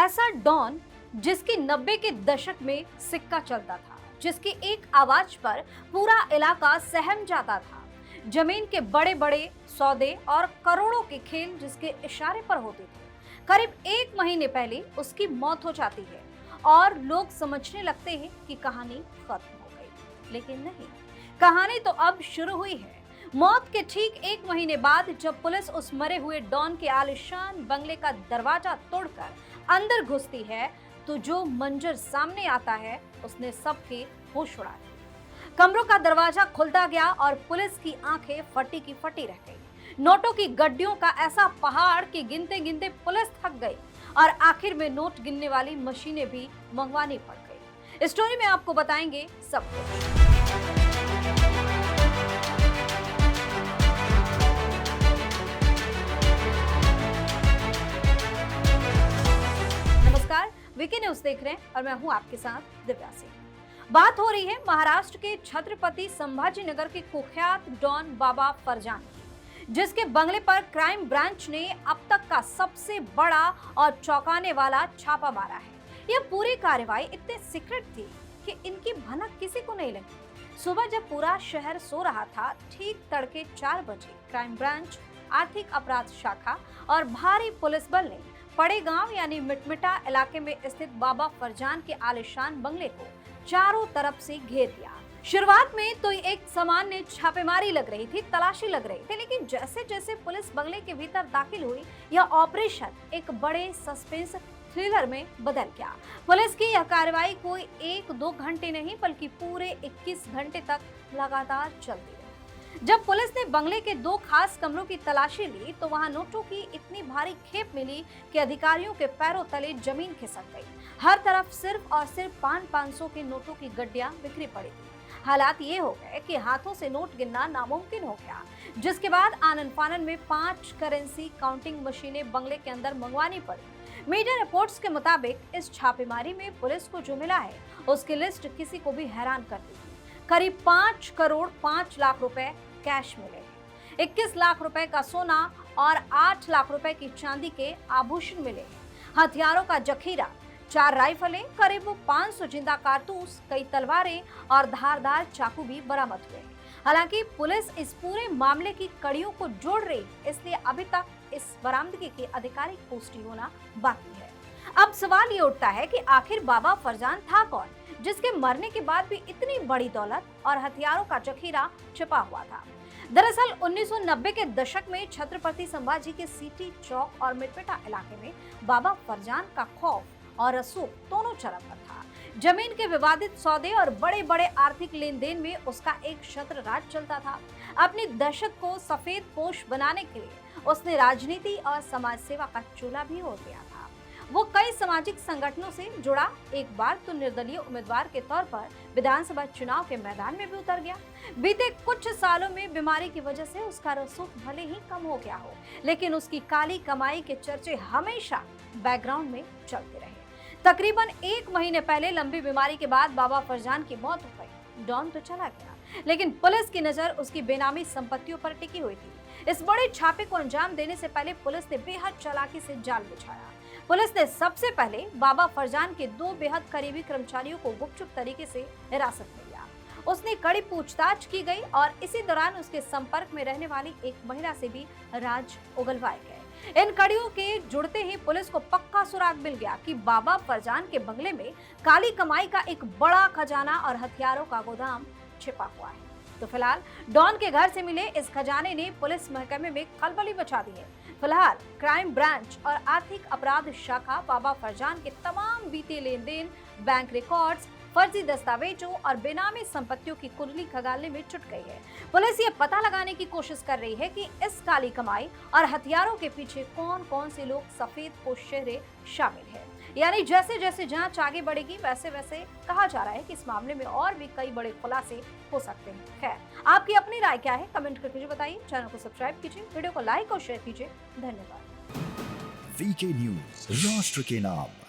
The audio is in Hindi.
ऐसा डॉन जिसकी 90 के दशक में सिक्का चलता था, जिसकी एक आवाज पर पूरा इलाका सहम जाता था। जमीन के बड़े बड़े सौदे और करोड़ों के खेल जिसके इशारे पर होते थे। करीब एक महीने पहले उसकी मौत हो जाती है और लोग समझने लगते हैं कि कहानी खत्म हो गई, लेकिन नहीं, कहानी तो अब शुरू हुई है। मौत के ठीक एक महीने बाद जब पुलिस उस मरे हुए डॉन के आलिशान बंगले का दरवाजा तोड़कर अंदर घुसती है, तो जो मंजर सामने आता है उसने सबके होश उड़ा दिए। कमरों का दरवाजा खुलता गया और पुलिस की आंखें फटी की फटी रह गई। नोटों की गड्डियों का ऐसा पहाड़ कि गिनते गिनते पुलिस थक गई और आखिर में नोट गिनने वाली मशीनें भी मंगवानी पड़ गई। इस स्टोरी में आपको बताएंगे सब कुछ। वीके न्यूज देख रहे हैं और मैं हूं आपके साथ दिव्या सिंह। बात हो रही है महाराष्ट्र के छत्रपति संभाजी नगर के कुख्यात डॉन बाबा फरजान की, जिसके बंगले पर क्राइम ब्रांच ने अब तक का सबसे बड़ा और चौंकाने वाला छापा मारा है। यह पूरी कार्रवाई इतने सीक्रेट थी कि इनकी भनक किसी को नहीं लगी। सुबह जब पूरा शहर सो रहा था, ठीक तड़के 4 बजे क्राइम ब्रांच, आर्थिक अपराध शाखा और भारी पुलिस बल ने पड़े गांव यानी मिटमिटा इलाके में स्थित बाबा फरजान के आलिशान बंगले को चारों तरफ से घेर दिया। शुरुआत में तो एक सामान्य छापेमारी लग रही थी, तलाशी लग रही थी, लेकिन जैसे जैसे पुलिस बंगले के भीतर दाखिल हुई, यह ऑपरेशन एक बड़े सस्पेंस थ्रिलर में बदल गया। पुलिस की यह कार्रवाई कोई 1-2 घंटे नहीं बल्कि पूरे 21 घंटे तक लगातार चलती रही। जब पुलिस ने बंगले के 2 खास कमरों की तलाशी ली तो वहां नोटों की इतनी भारी खेप मिली कि अधिकारियों के पैरों तले जमीन खिसक गई। हर तरफ सिर्फ और सिर्फ 500 के नोटों की गड्डियां बिखरी पड़ी थी। हालात ये हो गए कि हाथों से नोट गिनना नामुमकिन हो गया, जिसके बाद आनन फानन में 5 करेंसी काउंटिंग मशीनें बंगले के अंदर मंगवानी पड़ी। मीडिया रिपोर्ट्स के मुताबिक इस छापेमारी में पुलिस को जो मिला है उसकी लिस्ट किसी को भी हैरान कर दी। करीब 5 करोड़ 5 लाख रुपए कैश मिले, 21 लाख रुपए का सोना और 8 लाख रुपए की चांदी के आभूषण मिले। हथियारों का जखीरा, 4 राइफलें, करीब 500 जिंदा कारतूस, कई तलवारें और धारदार चाकू भी बरामद हुए। हालांकि पुलिस इस पूरे मामले की कड़ियों को जोड़ रही, इसलिए अभी तक इस बरामदगी की आधिकारिक पुष्टि होना बाकी है। अब सवाल ये उठता है कि आखिर बाबा फरजान था कौन, जिसके मरने के बाद भी इतनी बड़ी दौलत और हथियारों का जखीरा छिपा हुआ था। दरअसल 1990 के दशक में छत्रपति संभाजी के सीटी चौक और मिटमिटा इलाके में बाबा फरजान का खौफ और रसूख दोनों चरम पर था। जमीन के विवादित सौदे और बड़े बड़े आर्थिक लेन देन में उसका एक छत्र राज चलता था। अपनी दहशत को सफेद पोश बनाने के लिए उसने राजनीति और समाज सेवा का चूल्हा भी ओढ़ लिया था। वो कई सामाजिक संगठनों से जुड़ा, एक बार तो निर्दलीय उम्मीदवार के तौर पर विधानसभा चुनाव के मैदान में भी उतर गया। बीते कुछ सालों में बीमारी की वजह से उसका रसूख भले ही कम हो गया हो, लेकिन उसकी काली कमाई के चर्चे हमेशा बैकग्राउंड में चलते रहे। तकरीबन 1 महीने पहले लंबी बीमारी के बाद बाबा फरजान की मौत हो गई। डॉन तो चला गया, लेकिन पुलिस की नजर उसकी बेनामी संपत्तियों पर टिकी हुई थी। इस बड़े छापे को अंजाम देने से पहले पुलिस ने बेहद चालाकी से जाल बिछाया। पुलिस ने सबसे पहले बाबा फरजान के 2 बेहद करीबी कर्मचारियों को गुपचुप तरीके से हिरासत में लिया। उसने कड़ी पूछताछ की गई और इसी दौरान उसके संपर्क में रहने वाली एक महिला से भी राज उगलवाए गए। इन कड़ियों के जुड़ते ही पुलिस को पक्का सुराग मिल गया कि बाबा फरजान के बंगले में काली कमाई का एक बड़ा खजाना और हथियारों का गोदाम छिपा हुआ है। तो फिलहाल डॉन के घर से मिले इस खजाने ने पुलिस महकमे में खलबली मचा दी है। फिलहाल क्राइम ब्रांच और आर्थिक अपराध शाखा बाबा फरजान के तमाम बीते लेन देन, बैंक रिकॉर्ड्स, फर्जी दस्तावेजों और बेनामी संपत्तियों की कुंडली खंगालने में जुट गई है। पुलिस ये पता लगाने की कोशिश कर रही है कि इस काली कमाई और हथियारों के पीछे कौन कौन से लोग सफेद पोश चेहरे शामिल है। यानी जैसे जैसे जांच आगे बढ़ेगी वैसे वैसे कहा जा रहा है कि इस मामले में और भी कई बड़े खुलासे हो सकते हैं। खैर, आपकी अपनी राय क्या है, कमेंट करके बताइए। चैनल को सब्सक्राइब कीजिए, वीडियो को लाइक और शेयर कीजिए। धन्यवाद। वीके न्यूज, राष्ट्र के नाम।